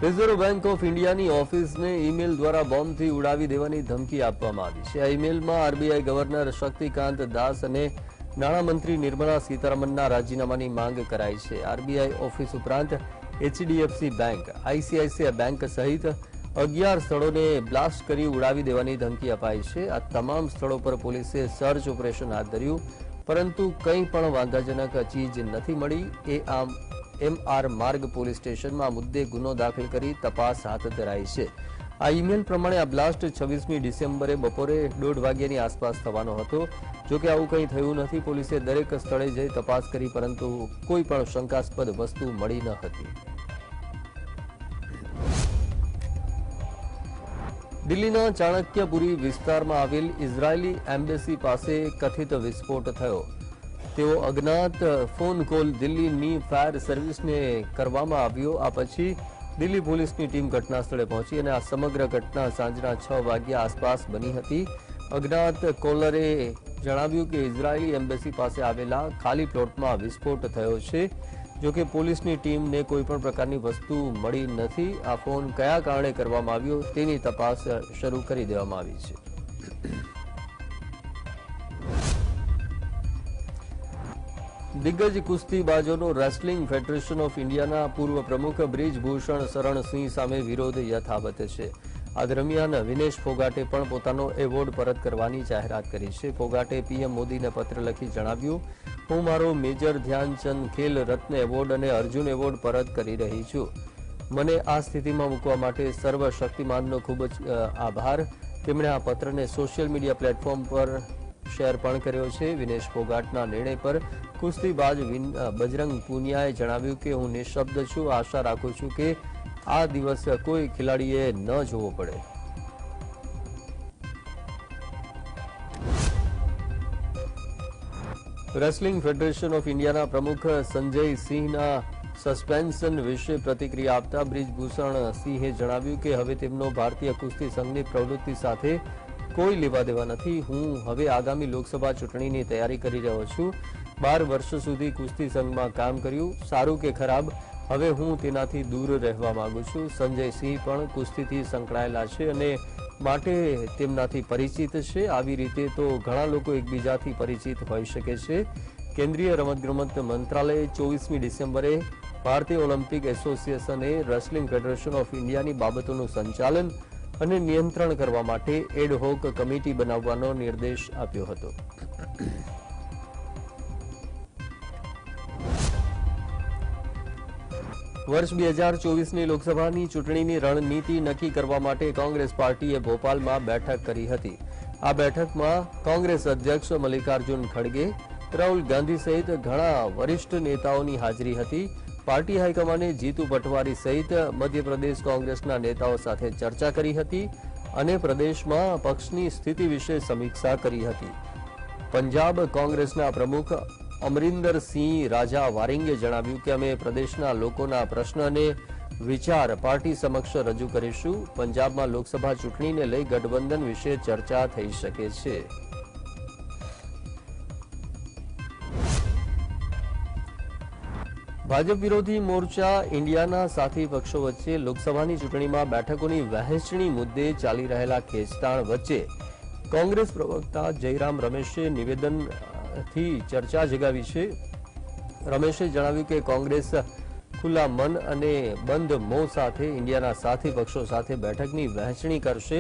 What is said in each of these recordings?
Reserve bank of इंडियाની ઓફિસને email દ્વારા બોમ્બથી ઉડાવી દેવાની ધમકી આપવામાં આવી છે। આ ઈમેલમાં આરબીઆઈ ગવર્નર શક્તિકાંત દાસ અને નાણામંત્રી નિર્મલા સીતારમણના રાજીનામાની માંગ કરાઈ છે। આરબીઆઈ ઓફિસ ઉપરાંત એચડીએફસી બેંક, આઈસીઆઈસીઆઈ બેંક સહિત 11 સ્થળોને બ્લાસ્ટ કરી ઉડાવી દેવાની ધમકી અપાઈ છે। આ તમામ સ્થળો પર પોલીસે સર્ચ ઓપરેશન હાથ ધર્યું, પરંતુ કંઈ પણ વાંધાજનક ચીજ નથી મળી। એમઆર માર્ગ પોલીસ સ્ટેશનમાં આ મુદ્દે ગુનો દાખલ કરી તપાસ હાથ ધરાઈ છે। આ ઈમેલ પ્રમાણે આ બ્લાસ્ટ 26મી ડિસેમ્બરે બપોરે 1:30 વાગ્યાની આસપાસ થવાનો હતો। જોકે આવું કંઈ થયું નથી। પોલીસે દરેક સ્થળે જઈ તપાસ કરી, પરંતુ કોઈ પણ શંકાસ્પદ વસ્તુ મળી ન હતી। દિલ્હીના ચાણક્યપુરી વિસ્તારમાં આવેલ ઇઝરાયેલી એમ્બેસી પાસે કથિત વિસ્ફોટ થયો। તેઓ અજ્ઞાત ફોન કોલ દિલ્હીની ફાયર સર્વિસને કરવામાં આવ્યો। આ પછી દિલ્હી પોલીસની ટીમ ઘટના સ્થળે પહોંચી અને આ સમગ્ર ઘટના સાંજના 6 વાગ્યા આસપાસ બની હતી। અજ્ઞાત કોલરે જણાવ્યું કે ઇઝરાયેલી એમ્બેસી પાસે આવેલા ખાલી પ્લોટમાં વિસ્ફોટ થયો છે। જોકે પોલીસની ટીમને કોઈ પણ પ્રકારની વસ્તુ મળી નથી। આ ફોન કયા કારણે કરવામાં આવ્યો તેની તપાસ શરૂ કરી દેવામાં આવી છે। દિગ્ગજ કુસ્તીબાજોનો રેસલિંગ ફેડરેશન ઓફ ઇન્ડિયાના પૂર્વ પ્રમુખ બ્રિજભૂષણ શરણ સિંહ સામે વિરોધ યથાવત છે। આ દરમિયાન વિનેશ ફોગાટે પણ પોતાનો એવોર્ડ પરત કરવાની જાહેરાત કરી છે। ફોગાટે પીએમ મોદીને પત્ર લખી જણાવ્યું, હું મારો મેજર ધ્યાનચંદ ખેલ રત્ન એવોર્ડ અને અર્જુન એવોર્ડ પરત કરી રહી છું। મને આ સ્થિતિમાં મૂકવા માટે સર્વશક્તિમાનનો ખૂબ જ આભાર। તેમણે આ પત્રને સોશિયલ મીડિયા પ્લેટફોર્મ પર શેર પણ કર્યો છે। વિનેશ ફોગાટના નિર્ણય પર કુસ્તીબાજ બજરંગ પુનિયાએ જણાવ્યું કે હું નિઃશબ્દ છું। આશા રાખું છું કે આ દિવસ કોઈ ખેલાડીએ ન જોવો પડે। રેસલિંગ ફેડરેશન ઓફ ઇન્ડિયાના પ્રમુખ સંજય સિંહના સસ્પેન્શન વિશે પ્રતિક્રિયા આપતા બ્રિજભૂષણ સિંહે જણાવ્યું કે હવે તેમનો ભારતીય કુસ્તી સંઘની પ્રવૃત્તિ સાથે કોઈ લેવા દેવા નથી। હું હવે આગામી લોકસભા ચૂંટણીની તૈયારી કરી રહ્યો છું। 12 વર્ષ સુધી કુસ્તી સંઘમાં કામ કર્યું, સારું કે ખરાબ, હવે હું તેનાથી દૂર રહેવા માંગુ છું। સંજય સિંહ પણ કુસ્તીથી સંકળાયેલા છે અને માટે તેમનાથી પરિચિત છે। આવી રીતે તો ઘણા લોકો એકબીજાથી પરિચિત હોઈ શકે છે। કેન્દ્રીય રમતગમત મંત્રાલયે 24મી ડિસેમ્બરે ભારતીય ઓલિમ્પિક એસોસિએશને રેસલિંગ ફેડરેશન ઓફ ઇન્ડિયાની બાબતોનું સંચાલન અને નિયંત્રણ કરવા માટે એડહોક કમિટી બનાવવાનો નિર્દેશ આપ્યો હતો। વર્ષ 2024ની લોકસભાની ચૂંટણીની રણનીતિ નક્કી કરવા માટે કોંગ્રેસ પાર્ટીએ ભોપાલમાં બેઠક કરી હતી। આ બેઠકમાં કોંગ્રેસ અધ્યક્ષ મલ્લિકાર્જુન ખડગે, રાહુલ ગાંધી સહિત ઘણા વરિષ્ઠ નેતાઓની હાજરી હતી। પાર્ટી હાઈકમાન્ડે જીતુ પટવારી સહિત મધ્યપ્રદેશ કોંગ્રેસના નેતાઓ સાથે ચર્ચા કરી હતી અને પ્રદેશમાં પક્ષની સ્થિતિ વિશે સમીક્ષા કરી હતી। પંજાબ કોંગ્રેસના પ્રમુખ અમરિન્દર સિંહ રાજા વારિંગે જણાવ્યું કે અમે પ્રદેશના લોકોના પ્રશ્ન અને વિચાર પાર્ટી સમક્ષ રજૂ કરીશું। પંજાબમાં લોકસભા ચૂંટણીને લઈ ગઠબંધન વિશે ચર્ચા થઈ શકે છે। ભાજપ વિરોધી મોરચા ઇન્ડિયાના સાથી પક્ષો વચ્ચે લોકસભાની ચૂંટણીમાં બેઠકોની વહેંચણી મુદ્દે ચાલી રહેલા ખેંચતાણ વચ્ચે કોંગ્રેસ પ્રવક્તા જયરામ રમેશે નિવેદનથી ચર્ચા જગાવી છે। રમેશે જણાવ્યું કે કોંગ્રેસ ખુલ્લા મન અને બંધ મોં સાથે ઇન્ડિયાના સાથી પક્ષો સાથે બેઠકની વહેંચણી કરશે।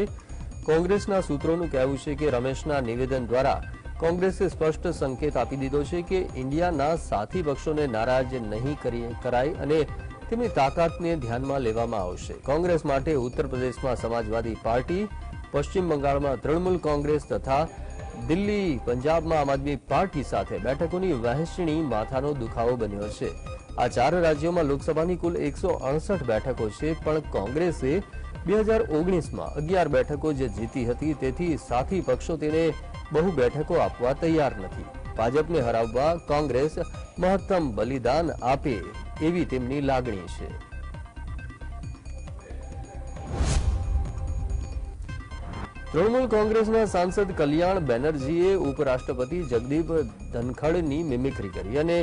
કોંગ્રેસના સૂત્રોનું કહેવું છે કે રમેશના નિવેદન દ્વારા કોંગ્રેસે સ્પષ્ટ સંકેત આપી દીધો છે કે ઇન્ડિયાના સાથી પક્ષોને નારાજ નહીં કરાય અને તેમની તાકાતને ધ્યાનમાં લેવામાં આવશે। કોંગ્રેસ માટે ઉત્તર પ્રદેશમાં સમાજવાદી પાર્ટી, પશ્ચિમ બંગાળમાં તૃણમૂલ કોંગ્રેસ તથા દિલ્હી, પંજાબમાં આમ આદમી પાર્ટી સાથે બેઠકોની વહેંચણી માથાનો દુખાવો બન્યો છે। આ 4 રાજ્યોમાં લોકસભાની કુલ 168 બેઠકો છે, પણ કોંગ્રેસે 2019માં 11 બેઠકો જ જીતી હતી। તેથી સાથી પક્ષો તેને બહુ બેઠકો આપવા તૈયાર નથી। ભાજપને હરાવવા કોંગ્રેસ મહત્તમ બલિદાન આપે એવી તેમની લાગણી છે। તૃણમૂલ કોંગ્રેસના સાંસદ કલ્યાણ બેનર્જીએ ઉપરાષ્ટ્રપતિ જગદીપ ધનખડની મિમિક્રી કરી અને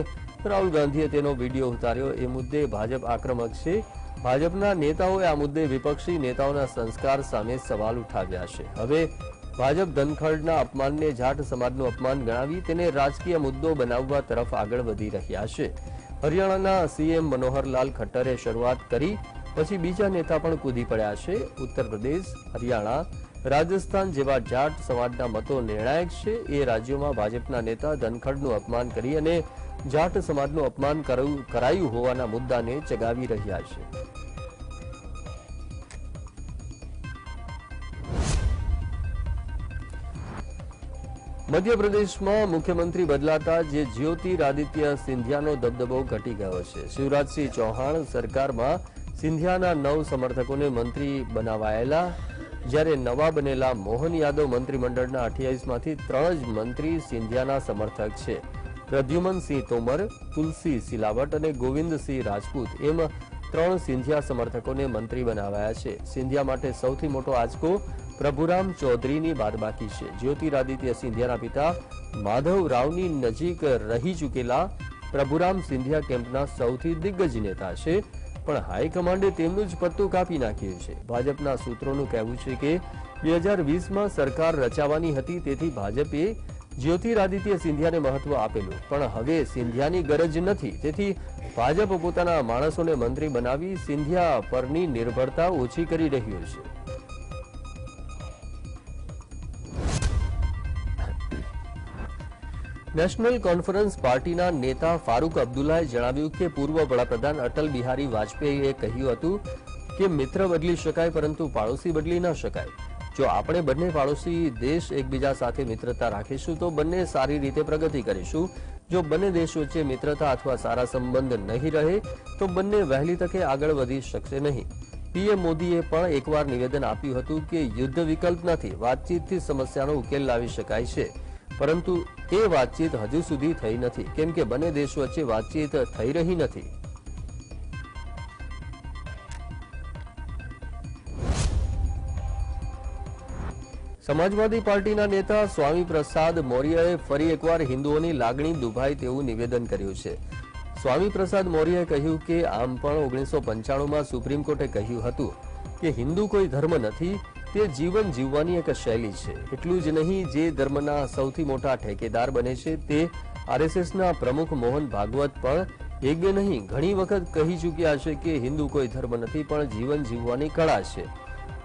રાહુલ ગાંધીએ તેનો વિડીયો ઉતાર્યો. એ મુદ્દે ભાજપ આક્રમક છે. ભાજપના નેતાઓએ આ મુદ્દે વિપક્ષી નેતાઓના સંસ્કાર સામે સવાલ ઉઠાવ્યા છે. હવે ભાજપ ધનખડના અપમાનને જાટ સમાજનું અપમાન ગણાવી તેને રાજકીય મુદ્દો બનાવવા તરફ આગળ વધી રહ્યા છે. હરિયાણાના સીએમ મનોહરલાલ ખટ્ટરે શરૂઆત કરી, પછી બીજા નેતા પણ કૂદી પડ્યા છે. ઉત્તર પ્રદેશ, હરિયાણા, રાજસ્થાન જેવા જાટ સમાજના મતો નિર્ણાયક છે. એ રાજ્યોમાં ભાજપના નેતા ધનખડનું અપમાન કરી અને જાટ સમાજનું અપમાન કરાયું હોવાના મુદ્દાને ચગાવી રહ્યા છે. મધ્યપ્રદેશમાં મુખ્યમંત્રી બદલાતા જે જ્યોતિરાદિત્ય સિંધિયાનો દબદબો ઘટી ગયો છે. શિવરાજસિંહ ચૌહાણ સરકારમાં સિંધિયાના 9 સમર્થકોને મંત્રી બનાવાયેલા, જ્યારે નવા બનેલા મોહન યાદવ મંત્રીમંડળના 28માંથી 3 જ મંત્રી સિંધિયાના સમર્થક છે. પ્રદ્યુમનસિંહ તોમર, તુલસી સિલાવટ અને ગોવિંદસિંહ રાજપૂત એમ 3 સિંધિયા સમર્થકોને મંત્રી બનાવાયા છે. સિંધિયા માટે સૌથી મોટો આંચકો પ્રભુરામ ચૌધરીની બાદબાકી છે. જ્યોતિરાદિત્ય સિંધિયાના પિતા માધવ રાવની નજીક રહી ચૂકેલા પ્રભુરામ સિંધિયા કેમ્પના સૌથી દિગ્ગજ નેતા છે, પણ હાઈકમાન્ડે તેમનું જ પત્તું કાપી નાખ્યું છે. ભાજપના સૂત્રોનું કહેવું છે કે 2020માં સરકાર રચાવાની હતી, તેથી ભાજપે જ્યોતિરાદિત્ય સિંધિયાને મહત્વ આપેલું, પણ હવે સિંધિયાની ગરજ નથી, તેથી ભાજપ પોતાના માણસોને મંત્રી બનાવી સિંધિયા પરની નિર્ભરતા ઓછી કરી રહ્યું છે. નેશનલ કોન્ફરન્સ પાર્ટીના નેતા ફારૂક અબ્દુલ્લાએ જણાવ્યું કે પૂર્વ વડાપ્રધાન અટલ બિહારી વાજપેયીએ કહ્યું હતું કે મિત્ર બદલી શકાય, પરંતુ પાડોશી બદલી ન શકાય. જો આપણે બંને પાડોશી દેશ એકબીજા સાથે મિત્રતા રાખીશું તો બંને સારી રીતે પ્રગતિ કરીશું. જો બંને દેશ વચ્ચે મિત્રતા અથવા સારા સંબંધ નહીં રહે તો બંને વહેલી તકે આગળ વધી શકશે નહીં. પીએમ મોદીએ પણ એકવાર નિવેદન આપ્યું હતું કે યુદ્ધ વિકલ્પ નથી, વાતચીતથી સમસ્યાનો ઉકેલ લાવી શકાય છે, પરંતુ એ વાતચીત હજુ સુધી થઈ નથી, કેમ કે બંને દેશો વચ્ચે વાતચીત થઈ રહી નથી. સમાજવાદી પાર્ટીના નેતા સ્વામી પ્રસાદ મૌર્યએ ફરી એકવાર હિન્દુઓની લાગણી દુભાય તેવું નિવેદન કર્યું છે. સ્વામી પ્રસાદ મૌર્યએ કહ્યું કે આમ પણ 1995માં સુપ્રીમ કોર્ટે કહ્યું હતું કે હિન્દુ કોઈ ધર્મ નથી, તે જીવન જીવવાની એક શૈલી છે. એટલું જ નહીં, જે ધર્મના સૌથી મોટા ઠેકેદાર બને છે તે આરએસએસના પ્રમુખ મોહન ભાગવત પણ એક બે નહીં ઘણી વખત કહી ચૂક્યા છે કે હિન્દુ કોઈ ધર્મ નથી, પણ જીવન જીવવાની કળા છે.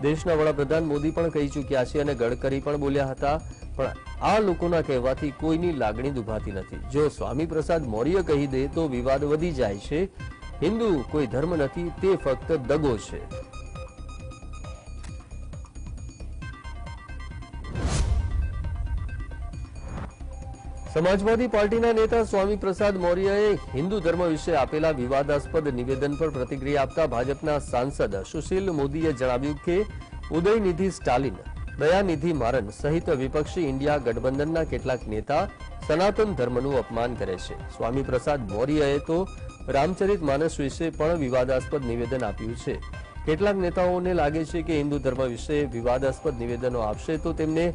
દેશના વડાપ્રધાન મોદી પણ કહી ચૂક્યા છે અને ગડકરી પણ બોલ્યા હતા, પણ આ લોકોના કહેવાથી કોઈની લાગણી દુભાતી નથી. જો સ્વામી પ્રસાદ મૌર્ય કહી દે તો વિવાદ વધી જાય છે. હિન્દુ કોઈ ધર્મ નથી, તે ફક્ત દગો છે. સમાજવાદી પાર્ટીના નેતા સ્વામી પ્રસાદ મૌર્યએ હિન્દુ ધર્મ વિશે આપેલા વિવાદાસ્પદ નિવેદન પર પ્રતિક્રિયા આપતા ભાજપના સાંસદ સુશીલ મોદીએ જણાવ્યું કે ઉદયનિધિ સ્ટાલિન, દયાનિધિ મારન સહિત વિપક્ષી ઇન્ડિયા ગઠબંધનના કેટલાક નેતા સનાતન ધર્મનું અપમાન કરે છે. સ્વામી પ્રસાદ મૌર્યએ તો રામચરિત માનસ વિશે પણ વિવાદાસ્પદ નિવેદન આપ્યું છે. કેટલાક નેતાઓને લાગે છે કે હિન્દુ ધર્મ વિશે વિવાદાસ્પદ નિવેદનો આપશે તો તેમને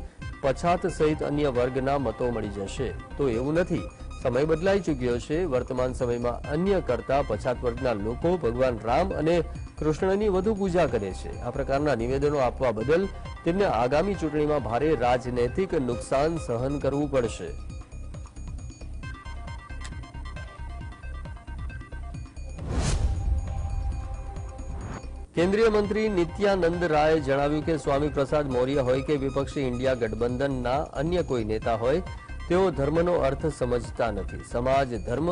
પછાત સહિત અન્ય વર્ગના મતો મળી જશે, તો એવું નથી. સમય બદલાઈ ચૂક્યો છે. વર્તમાન સમયમાં અન્ય કરતા પછાત વર્ગના લોકો ભગવાન રામ અને કૃષ્ણની વધુ પૂજા કરે છે. આ પ્રકારના નિવેદનો આપવા બદલ તેમને આગામી ચૂંટણીમાં ભારે રાજનૈતિક નુકસાન સહન કરવું પડશે. કેન્દ્રીય મંત્રી નિત્યાનંદ રાયે જણાવ્યું કે સ્વામી પ્રસાદ મૌર્ય હોય કે વિપક્ષી ઇન્ડિયા ગઠબંધનના અન્ય કોઈ નેતા હોય, તેઓ ધર્મનો અર્થ સમજતા નથી. સમાજ ધર્મ,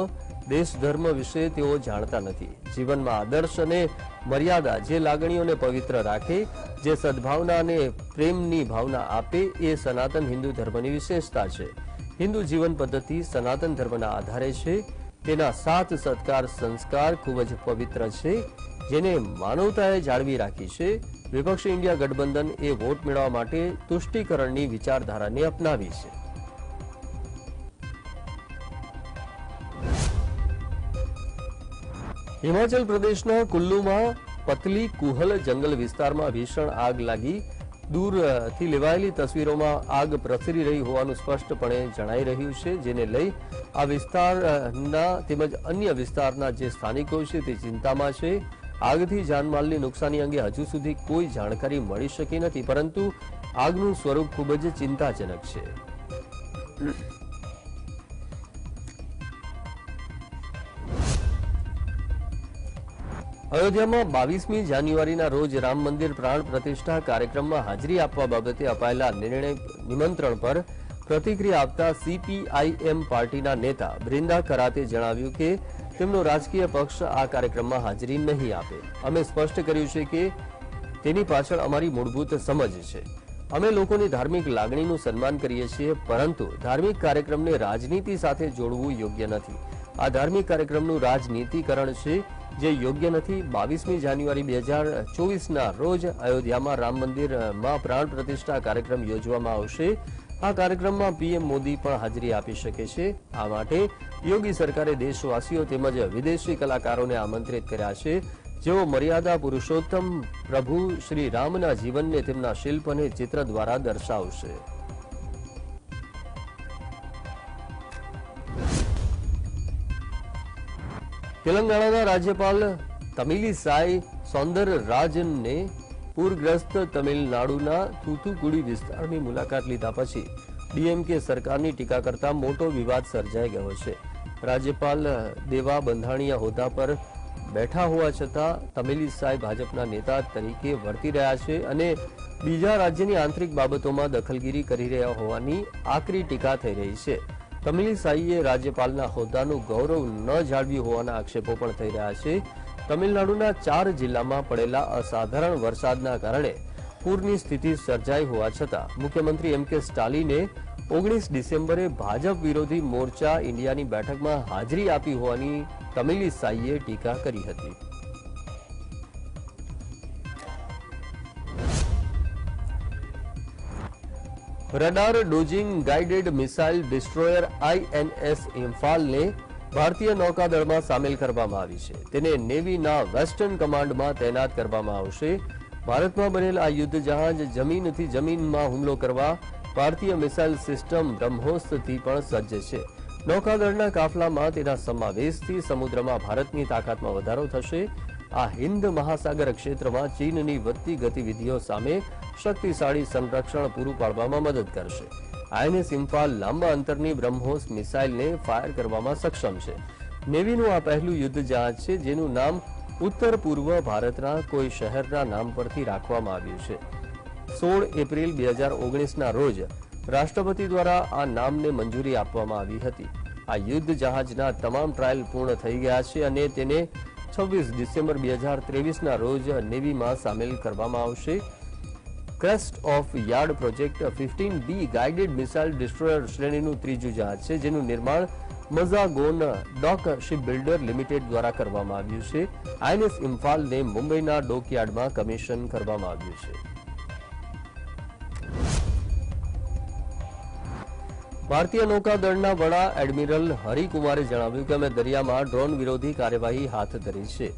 દેશ ધર્મ વિશે તેઓ જાણતા નથી. જીવનમાં આદર્શ અને મર્યાદા, જે લાગણીઓને પવિત્ર રાખે, જે સદભાવના અને પ્રેમની ભાવના આપે, એ સનાતન હિન્દુ ધર્મની વિશેષતા છે. હિન્દુ જીવન પદ્ધતિ સનાતન ધર્મના આધારે છે. તેના 7 સત્કાર સંસ્કાર ખૂબ જ પવિત્ર છે, જેને માનવતાએ જાળવી રાખી છે. વિપક્ષી ઇન્ડિયા ગઠબંધન એ વોટ મેળવવા માટે તુષ્ટિકરણની વિચારધારાને અપનાવી છે. હિમાચલ પ્રદેશના કુલ્લુમાં પતલી કુહલ જંગલ વિસ્તારમાં ભીષણ આગ લાગી. દૂરથી લેવાયેલી તસવીરોમાં આગ પ્રસરી રહી હોવાનું સ્પષ્ટપણે જણાઈ રહ્યું છે, જેને લઈ આ વિસ્તારના તેમજ અન્ય વિસ્તારના જે સ્થાનિકો છે તે ચિંતામાં છે. આગથી જાનમાલની નુકસાની અંગે હજુ સુધી કોઈ જાણકારી મળી શકી નથી, પરંતુ આગનું સ્વરૂપ ખૂબ જ ચિંતાજનક છે. અયોધ્યામાં 22મી જાન્યુઆરીના રોજ રામ મંદિર પ્રાણ પ્રતિષ્ઠા કાર્યક્રમમાં હાજરી આપવા બાબતે અપાયેલા નિમંત્રણ પર પ્રતિક્રિયા આપતા સીપીઆઈએમ પાર્ટીના નેતા બ્રિંદા કરાતે જણાવ્યું કે તેમનો રાજકીય પક્ષ આ કાર્યક્રમમાં હાજરી નહીં આપે. અમે સ્પષ્ટ કર્યું છે કે તેની પાછળ અમારી મૂળભૂત સમજ છે. અમે લોકોની ધાર્મિક લાગણીનું સન્માન કરીએ છીએ, પરંતુ ધાર્મિક કાર્યક્રમને રાજનીતિ સાથે જોડવું યોગ્ય નથી. આ ધાર્મિક કાર્યક્રમનું રાજનીતિકરણ છે, જે યોગ્ય નથી. 22મી જાન્યુઆરી 2024ના રોજ અયોધ્યામાં રામ મંદિરમાં પ્રાણ પ્રતિષ્ઠા કાર્યક્રમ યોજવામાં આવશે. આ કાર્યક્રમમાં પીએમ મોદી પણ હાજરી આપી શકે છે. આ માટે યોગી સરકારે દેશવાસીઓ તેમજ વિદેશી કલાકારોને આમંત્રિત કર્યા છે, જેઓ મર્યાદા પુરુષોત્તમ પ્રભુ શ્રી રામના જીવનને તેમના શિલ્પ અને ચિત્ર દ્વારા દર્શાવશે. તેલંગાણાના રાજ્યપાલ તમિલિસાઈ સૌંદરરાજનને પૂરગ્રસ્ત તમિલનાડુના થૂથુકુડી વિસ્તારની મુલાકાત લીધા પછી ડીએમકે સરકારની ટીકા કરતા મોટો વિવાદ સર્જાઈ ગયો છે. રાજ્યપાલ દેવા બંધાણીયા હોદ્દા પર બેઠા હોવા છતાં તમિલિસાઈ ભાજપના નેતા તરીકે વર્તી રહ્યા છે અને બીજા રાજ્યની આંતરિક બાબતોમાં દખલગીરી કરી રહ્યા હોવાની આકરી ટીકા થઈ રહી છે. તમિલિસાઈએ રાજ્યપાલના હોદ્દાનું ગૌરવ ન જાળવ્યું હોવાના આક્ષેપો પણ થઈ રહ્યા છે. તમિલનાડુના 4 જિલ્લામાં પડેલા અસાધારણ વરસાદના કારણે પૂરની સ્થિતિ સર્જાઈ હોવા છતાં મુખ્યમંત્રી એમ.કે. સ્ટાલિને 19 ડિસેમ્બરે ભાજપ વિરોધી મોરચા ઇન્ડિયાની બેઠકમાં હાજરી આપી હોવાની તમિલિસાઈએ ટીકા કરી હતી. Radar dodging guided missile destroyer INS ઇમ્ફાલને ભારતીય નૌકાદળમાં સામેલ કરવામાં આવી છે. તેને નેવીના વેસ્ટર્ન કમાન્ડમાં તૈનાત કરવામાં આવશે. ભારતમાં બનેલ આ યુદ્ધ જહાજ જમીનથી જમીનમાં હુમલો કરવા ભારતીય મિસાઇલ સિસ્ટમ બ્રહ્મોસથી પણ સજ્જ છે. નૌકાદળના કાફલામાં તેના સમાવેશથી સમુદ્રમાં ભારતની તાકાતમાં વધારો થશે. આ હિન્દ મહાસાગર ક્ષેત્રમાં ચીનની વધતી ગતિવિધિઓ સામે શક્તિશાળી સંરક્ષણ પૂરું પાડવામાં મદદ કરશે. આઈએનએસ ઇમ્ફાલ લાંબા અંતરની બ્રહ્મોસ મિસાઇલને ફાયર કરવામાં સક્ષમ છે. નેવીનું આ પહેલું યુદ્ધ જહાજ છે, જેનું નામ ઉત્તર પૂર્વ ભારતના કોઈ શહેરના નામ પરથી રાખવામાં આવ્યું છે. 16 એપ્રિલ 2019ના રોજ રાષ્ટ્રપતિ દ્વારા આ નામને મંજૂરી આપવામાં આવી હતી. આ યુદ્ધ જહાજના તમામ ટ્રાયલ પૂર્ણ થઈ ગયા છે અને તેને 26 ડિસેમ્બર 2023ના રોજ નેવીમાં સામેલ કરવામાં આવશે. Crest of yard project 15B guided missile destroyer શ્રેણીનું ત્રીજું જહાજ છે, જેનું નિર્માણ મઝાગોન ડોક શિપબિલ્ડર લિમિટેડ દ્વારા કરવામાં આવ્યું છે. આઈએનએસ ઇમ્ફાલને મુંબઈના ડોકયાર્ડમાં કમિશન કરવામાં આવ્યું છે. ભારતીય નૌકાદળના વડા એડમિરલ હરિકુમારે જણાવ્યું કે અમે દરિયામાં ડ્રોન વિરોધી કાર્યવાહી હાથ ધરી છે.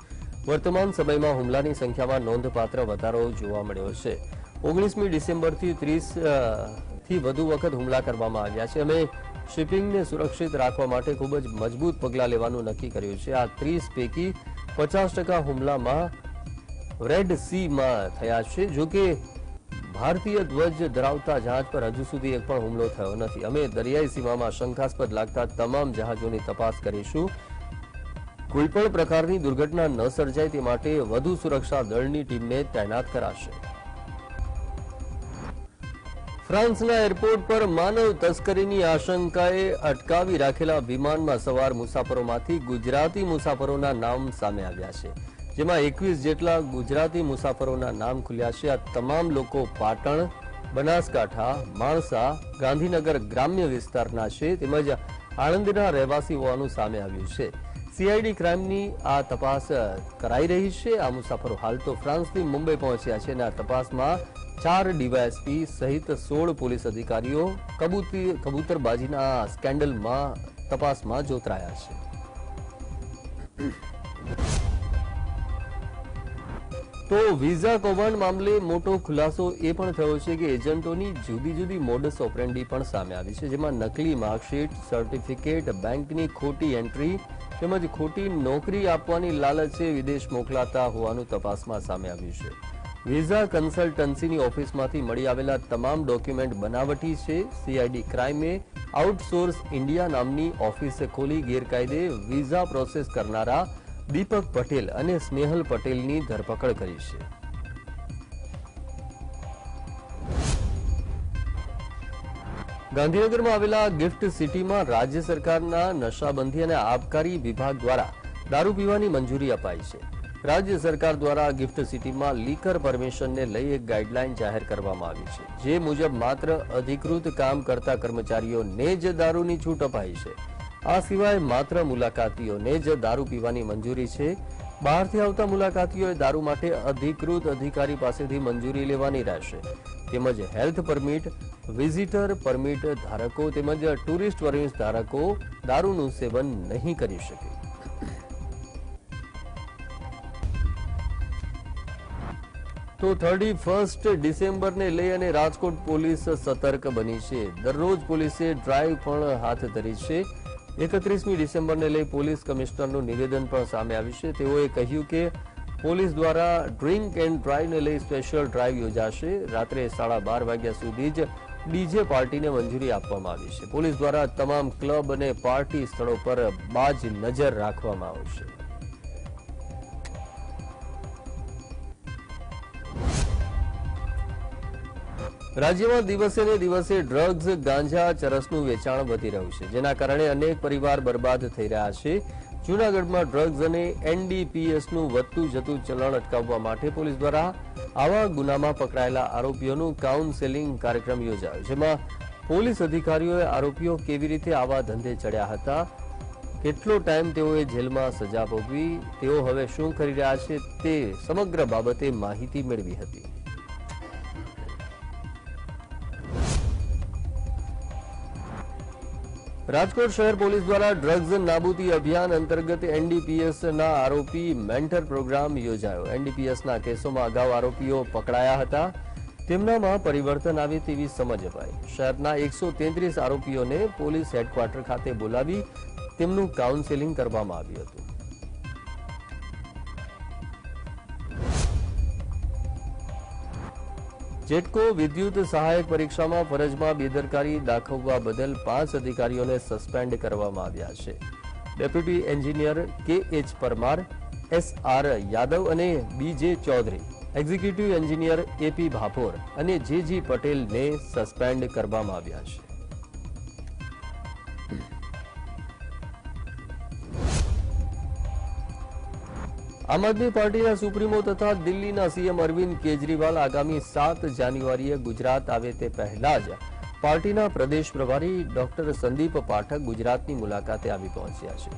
વર્તમાન સમયમાં હુમલાની સંખ્યામાં નોંધપાત્ર વધારો જોવા મળ્યો છે. 19મી ડિસેમ્બરથી 30થી વધુ વખત હુમલા કરવામાં આવ્યા છે. અમે શિપિંગને સુરક્ષિત રાખવા માટે ખૂબ જ મજબૂત પગલાં લેવાનું નક્કી કર્યું છે. આ 30 પૈકી 50% હુમલામાં રેડ સીમાં થયા છે. જોકે ભારતીય ધ્વજ ધરાવતા જહાજ પર હજુ સુધી એક પણ હુમલો થયો નથી. અમે દરિયાઈ સીમામાં શંકાસ્પદ લાગતા તમામ જહાજોની તપાસ કરીશું. કોઈપણ પ્રકારની દુર્ઘટના ન સર્જાય તે માટે વધુ સુરક્ષા દળની ટીમને તૈનાત કરાશે. ફ્રાન્સના એરપોર્ટ પર માનવ તસ્કરીની આશંકાએ અટકાવી રાખેલા વિમાનમાં સવાર મુસાફરોમાંથી ગુજરાતી મુસાફરોના નામ સામે આવ્યા છે, જેમાં 21 જેટલા ગુજરાતી મુસાફરોના નામ ખુલ્યા છે. આ તમામ લોકો પાટણ, બનાસકાંઠા, માણસા, ગાંધીનગર ગ્રામ્ય વિસ્તારના છે તેમજ આણંદના રહેવાસી હોવાનું સામે આવ્યું છે. સીઆઈડી ક્રાઇમની આ તપાસ કરાઈ રહી છે. આ મુસાફરો હાલ તો ફ્રાન્સથી મુંબઈ પહોંચ્યા છે અને આ તપાસમાં 4 ડીવાયએસપી સહિત 16 પોલીસ અધિકારીઓ કબૂતરબાજીના સ્કેન્ડલમાં તપાસમાં જોતરાયા છે. તો વિઝા કૌભાંડ મામલે મોટો ખુલાસો એ પણ થયો છે કે એજન્ટોની જુદી જુદી મોડસ ઓપરેન્ડી પણ સામે આવી છે, જેમાં નકલી માર્કશીટ, સર્ટિફિકેટ, બેંકની ખોટી એન્ટ્રી તેમજ ખોટી નોકરી આપવાની લાલચે વિદેશ મોકલાતા હોવાનું તપાસમાં સામે આવ્યું છે. વિઝા કન્સલ્ટન્સીની ઓફિસમાંથી મળી આવેલા તમામ ડોક્યુમેન્ટ બનાવટી છે. સીઆઈડી ક્રાઇમે આઉટસોર્સ ઇન્ડિયા નામની ઓફિસ ખોલી ગેરકાયદે વિઝા પ્રોસેસ કરનારા દીપક પટેલ અને સ્નેહલ પટેલની ધરપકડ કરી છે. ગાંધીનગરમાં આવેલા ગિફ્ટ સિટીમાં રાજ્ય સરકારના નશાબંધી અને આબકારી વિભાગ દ્વારા દારૂ પીવાની મંજૂરી અપાઈ છે. રાજ્ય સરકાર દ્વારા ગિફ્ટ સિટીમાં લીકર પરમિશનને લઈ એક ગાઈડલાઈન જાહેર કરવામાં આવી છે, જે મુજબ માત્ર અધિકૃત કામ કરતા કર્મચારીઓને જ દારૂની છૂટ અપાઈ છે. આ સિવાય માત્ર મુલાકાતીઓને જ દારૂ પીવાની મંજૂરી છે. બહારથી આવતા મુલાકાતીઓએ દારૂ માટે અધિકૃત અધિકારી પાસેથી મંજૂરી લેવાની રહેશે. તેમજ હેલ્થ પરમિટ, વિઝિટર પરમિટ ધારકો તેમજ ટુરિસ્ટ પરમિટ ધારકો દારૂનું સેવન નહીં કરી શકે. તો 31 ડિસેમ્બરને લઈ અને રાજકોટ પોલીસ સતર્ક બની છે. દરરોજ પોલીસે ડ્રાઈવ પણ હાથ ધરી છે. 31મી ડિસેમ્બરને લઈ પોલીસ કમિશનરનું નિવેદન પણ સામે આવ્યું છે. તેઓએ કહ્યું કે પોલીસ દ્વારા ડ્રિંક એન્ડ ડ્રાઈવને લઈ સ્પેશિયલ ડ્રાઈવ યોજાશે. રાત્રે 12:30 વાગ્યા સુધી જ ડીજે પાર્ટીને મંજૂરી આપવામાં આવી છે. પોલીસ દ્વારા તમામ ક્લબ અને પાર્ટી સ્થળો પર બાજ નજર રાખવામાં આવશે. રાજ્યમાં દિવસે ને દિવસે ડ્રગ્સ, ગાંજા, ચરસનું વેચાણ વધી રહ્યું છે, જેના કારણે અનેક પરિવાર બરબાદ થઈ રહ્યા છે. જૂનાગઢમાં ડ્રગ્સ અને એનડીપીએસનું વધતું જતું ચલણ અટકાવવા માટે પોલીસ દ્વારા આવા ગુનામાં પકડાયેલા આરોપીઓનું કાઉન્સેલિંગ કાર્યક્રમ યોજાયો, જેમાં પોલીસ અધિકારીઓએ આરોપીઓ કેવી રીતે આવા ધંધે ચડ્યા હતા, કેટલો ટાઈમ તેઓએ જેલમાં સજા ભોગવી, તેઓ હવે શું કરી રહ્યા છે તે સમગ્ર બાબતે માહિતી મેળવી હતી. રાજકોટ શહેર પોલીસ દ્વારા ડ્રગ્સ નાબૂદી અભિયાન અંતર્ગત એનડીપીએસના આરોપી મેન્ટર પ્રોગ્રામ યોજાયો. એનડીપીએસના કેસોમાં અગાઉ આરોપીઓ પકડાયા હતા, તેમનામાં પરિવર્તન આવે તેવી સમજ અપાઈ. શહેરના 133 આરોપીઓને પોલીસ હેડક્વાર્ટર ખાતે બોલાવી તેમનું કાઉન્સેલિંગ કરવામાં આવ્યું હતું. જેટકો વિદ્યુત સહાયક પરીક્ષામાં ફરજમાં બેદરકારી દાખવવા બદલ 5 અધિકારીઓને સસ્પેન્ડ કરવામાં આવ્યા છે. Deputy engineer KH Parmar, SR Yadav અને BJ Chaudhary, executive engineer AP Bhabhor અને JG પટેલને સસ્પેન્ડ કરવામાં આવ્યા છે. આમ આદમી પાર્ટીના સુપ્રીમો તથા દિલ્હીના સીએમ અરવિંદ કેજરીવાલ આગામી 7 જાન્યુઆરીએ ગુજરાત આવે તે પહેલા જ પાર્ટીના પ્રદેશ પ્રભારી ડોક્ટર સંદીપ પાઠક ગુજરાતની મુલાકાતે આવી પહોંચ્યા છે.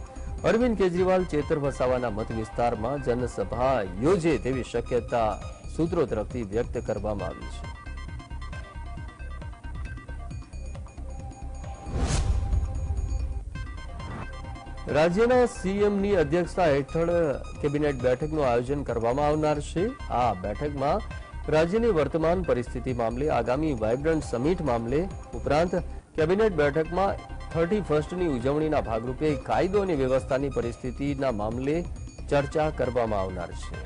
અરવિંદ કેજરીવાલ ચેતર વસાવાના મત વિસ્તારમાં જનસભા યોજે તેવી શક્યતા સૂત્રો તરફથી વ્યક્ત કરવામાં આવી છે. રાજ્યના સીએમની અધ્યક્ષતા હેઠળ કેબિનેટ બેઠકનું આયોજન કરવામાં આવનાર છે. આ બેઠકમાં રાજ્યની વર્તમાન પરિસ્થિતિ મામલે, આગામી વાઇબ્રન્ટ સમિટ મામલે ઉપરાંત કેબિનેટ બેઠકમાં 31મી ઉજવણીના ભાગરૂપે કાયદો અને વ્યવસ્થાની પરિસ્થિતિના મામલે ચર્ચા કરવામાં આવનાર છે.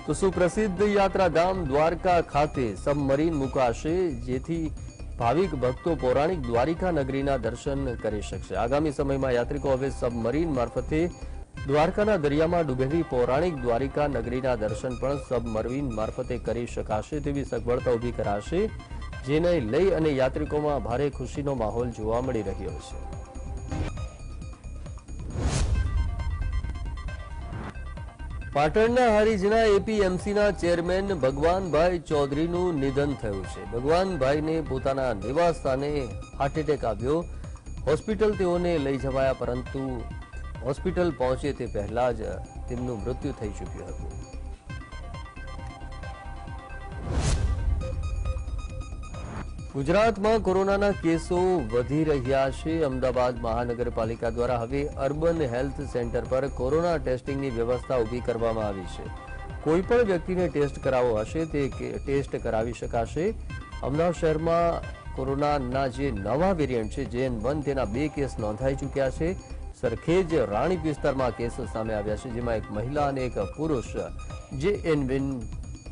તો સુપ્રસિદ્ધ યાત્રાધામ દ્વારકા ખાતે સબમરીન મુકાશે, જેથી ભાવિક ભક્તો પૌરાણિક દ્વારિકા નગરીના દર્શન કરી શકશે. આગામી સમયમાં યાત્રિકો હવે સબમરીન મારફતે દ્વારકાના દરિયામાં ડૂબેલી પૌરાણિક દ્વારિકા નગરીના દર્શન પણ સબમરીન મારફતે કરી શકાશે તેવી સગવડતા ઊભી કરાશે, જેને લઈ અને યાત્રિકોમાં ભારે ખુશીનો માહોલ જોવા મળી રહ્યો છે. પાટણના હારીજના એપીએમસીના ચેરમેન ભગવાનભાઈ ચૌધરીનું નિધન થયું છે. ભગવાનભાઈને પોતાના નિવાસ સ્થાને હાર્ટ એટેક આવ્યો. હોસ્પિટલ તેઓને લઈ જવાયા, પરંતુ હોસ્પિટલ પહોંચે તે પહેલા જ તેમનું મૃત્યુ થઈ ચૂક્યું હતું. ગુજરાતમાં કોરોનાના કેસો વધી રહ્યા છે. અમદાવાદ મહાનગરપાલિકા દ્વારા હવે અર્બન હેલ્થ સેન્ટર પર કોરોના ટેસ્ટિંગની વ્યવસ્થા ઊભી કરવામાં આવી છે. કોઈપણ વ્યક્તિને ટેસ્ટ કરાવવો હશે તે ટેસ્ટ કરાવી શકાશે. અમદાવાદ શહેરમાં કોરોનાના જે નવા વેરિયન્ટ છે JN1 તેના 2 કેસ નોંધાઈ ચૂક્યા છે. સરખેજ રાણીપ વિસ્તારમાં કેસ સામે આવ્યા છે, જેમાં એક મહિલા અને એક પુરુષ JN1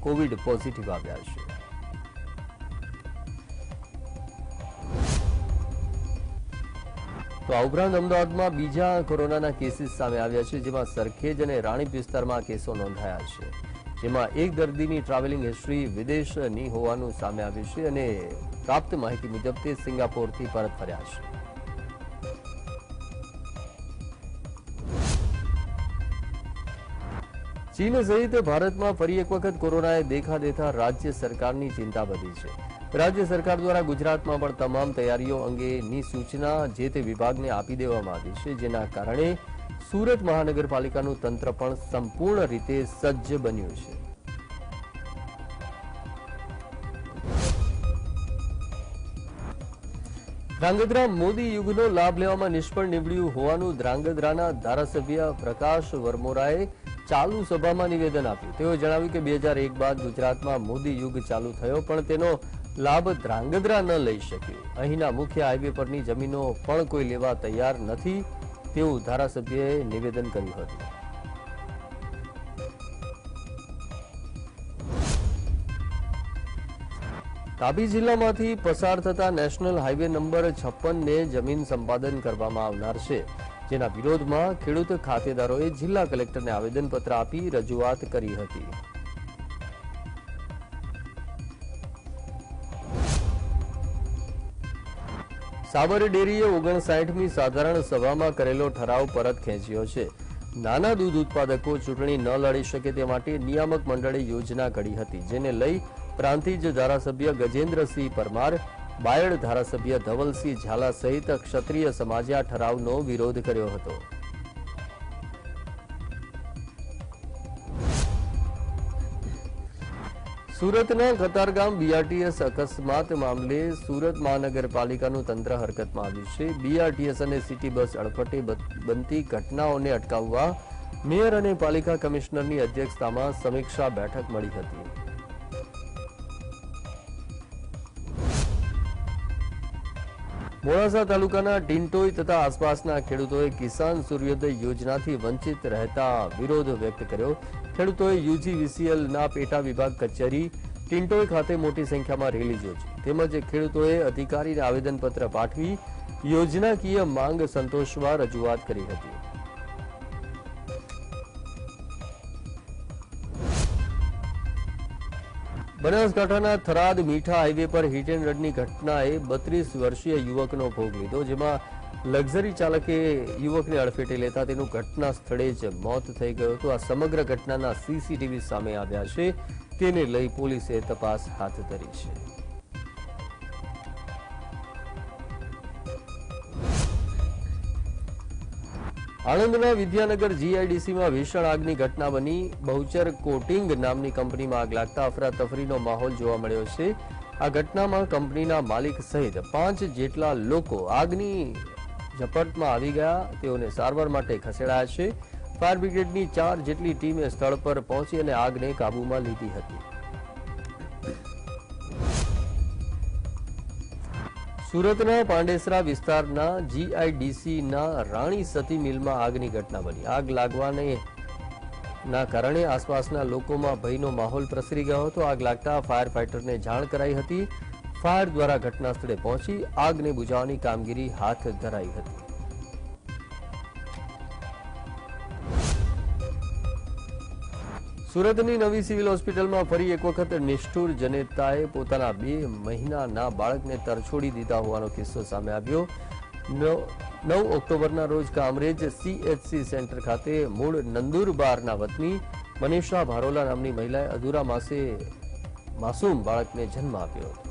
કોવિડ પોઝિટિવ આવ્યા છે. તો આ ઉપરાંત અમદાવાદમાં બીજા કોરોનાના કેસીસ સામે આવ્યા છે, જેમાં સરખેજ અને રાણીપ વિસ્તારમાં કેસો નોંધાયા છે, જેમાં એક દર્દીની ટ્રાવેલિંગ હિસ્ટ્રી વિદેશની હોવાનું સામે આવ્યું છે અને પ્રાપ્ત માહિતી મુજબ તે સિંગાપોરથી પરત ફર્યા છે. ચીન સહિત ભારતમાં ફરી એક વખત કોરોનાએ દેખા દેતા રાજ્ય સરકારની ચિંતા વધી છે. રાજ્ય સરકાર દ્વારા ગુજરાતમાં પણ તમામ તૈયારીઓ અંગેની સૂચના જે તે વિભાગને આપી દેવામાં આવી છે, જેના કારણે સુરત મહાનગરપાલિકાનું તંત્ર પણ સંપૂર્ણ રીતે સજ્જ બન્યું છે. ધ્રાંગધ્રા મોદી યુગનો લાભ લેવામાં નિષ્ફળ નીવડ્યું હોવાનું ધ્રાંગધ્રાના ધારાસભ્ય પ્રકાશ વરમોરાએ ચાલુ સભામાં નિવેદન આપ્યું. તેઓએ જણાવ્યું કે 2001 બાદ ગુજરાતમાં મોદી યુગ ચાલુ થયો, પણ તેનો લાભ ધ્રાંગધ્રા ન લઈ શક્યું. અહીંના મુખ્ય હાઈવે પરની જમીનો પણ કોઈ લેવા તૈયાર નથી તેવું ધારાસભ્યએ નિવેદન કર્યું હતું. તાપી જિલ્લામાંથી પસાર થતા નેશનલ હાઈવે નંબર 56ને જમીન સંપાદન કરવામાં આવનાર છે, જેના વિરોધમાં ખેડૂત ખાતેદારોએ જિલ્લા કલેક્ટરને આવેદનપત્ર આપી રજૂઆત કરી હતી. સાબર ડેરીએ 59મી સાધારણ સભામાં કરેલો ઠરાવ પરત ખેંચ્યો છે. નાના દૂધ ઉત્પાદકો ચૂંટણી ન લડી શકે તે માટે નિયામક મંડળે યોજના ઘડી હતી, જેને લઈ પ્રાંતિજ ધારાસભ્ય ગજેન્દ્રસિંહ પરમાર, બાયડ ધારાસભ્ય ધવલસિંહ ઝાલા સહિત ક્ષત્રિય સમાજે આ ઠરાવનો વિરોધ કર્યો હતો. સુરતના કતારગામ BRTS અકસ્માત મામલે સુરત મહાનગરપાલિકાનું તંત્ર હરકતમાં આવ્યું છે. BRTS અને સિટી બસ અડફટે બનતી ઘટનાઓને અટકાવવા મેયર અને પાલિકા કમિશનરની અધ્યક્ષતામાં સમીક્ષા બેઠક મળી હતી. મોડાસા તાલુકાના ટિન્ટોઈ તથા આસપાસના ખેડૂતોએ કિસાન સૂર્યોદય યોજનાથી વંચિત રહેતા વિરોધ વ્યક્ત કર્યો. ખેડૂતોએ UGVCLના પેટા વિભાગ કચેરી ટિન્ટોઈ ખાતે મોટી સંખ્યામાં રેલી યોજી, તેમજ ખેડૂતોએ અધિકારીને આવેદનપત્ર પાઠવી યોજનાકીય માંગ સંતોષવા રજૂઆત કરી હતી. બનાસકાંઠાના થરાદ મીઠા હાઈવે પર હિટ એન્ડ રનની ઘટનાએ 32 વર્ષીય યુવકનો ભોગ લીધો, જેમાં લક્ઝરી ચાલકે યુવકને અડફેટે લેતા તેનું ઘટના સ્થળે જ મોત થઈ ગયું હતું. આ સમગ્ર ઘટનાના CCTV સામે આવ્યા છે, તેને લઈ પોલીસે તપાસ હાથ ધરી છે. આણંદના વિદ્યાનગર GIDCમાં ભીષણ આગની ઘટના બની. બહુચર કોટિંગ નામની કંપનીમાં આગ લાગતા અફરાતફરીનો માહોલ જોવા મળ્યો છે. આ ઘટનામાં કંપનીના માલિક સહિત 5 જેટલા લોકો આગની ઝપટમાં આવી ગયા. તેઓને સારવાર માટે ખસેડાયા છે. ફાયર બ્રિગેડની 4 જેટલી ટીમે સ્થળ પર પહોંચી અને આગને કાબૂમાં લીધી હતી. સુરતના પાંડેસરા વિસ્તારના GIDCના રાણી સતી મિલમાં આગની ઘટના બની. આગ લાગવાના કારણે આસપાસના લોકોમાં ભયનો માહોલ પ્રસરી ગયો હતો. આગ લાગતા ફાયર ફાઈટરને જાણ કરાઈ હતી. ફાયર દ્વારા ઘટના સ્થળે પહોંચી આગને બુઝાવવાની કામગીરી હાથ ધરાઈ હતી. સુરતની નવી સિવિલ હોસ્પિટલમાં ફરી એક વખત નિષ્ઠુર જનેતાએ પોતાના 2 મહિનાના બાળકને તરછોડી દીધા હોવાનો કિસ્સો સામે આવ્યો. 9 ઓક્ટોબરના રોજ કામરેજ CHC સેન્ટર ખાતે મૂળ નંદુરબારના વતની મનીષા ભારોલા નામની મહિલાએ અધૂરા માસે માસૂમ બાળકને જન્મ આપ્યો હતો.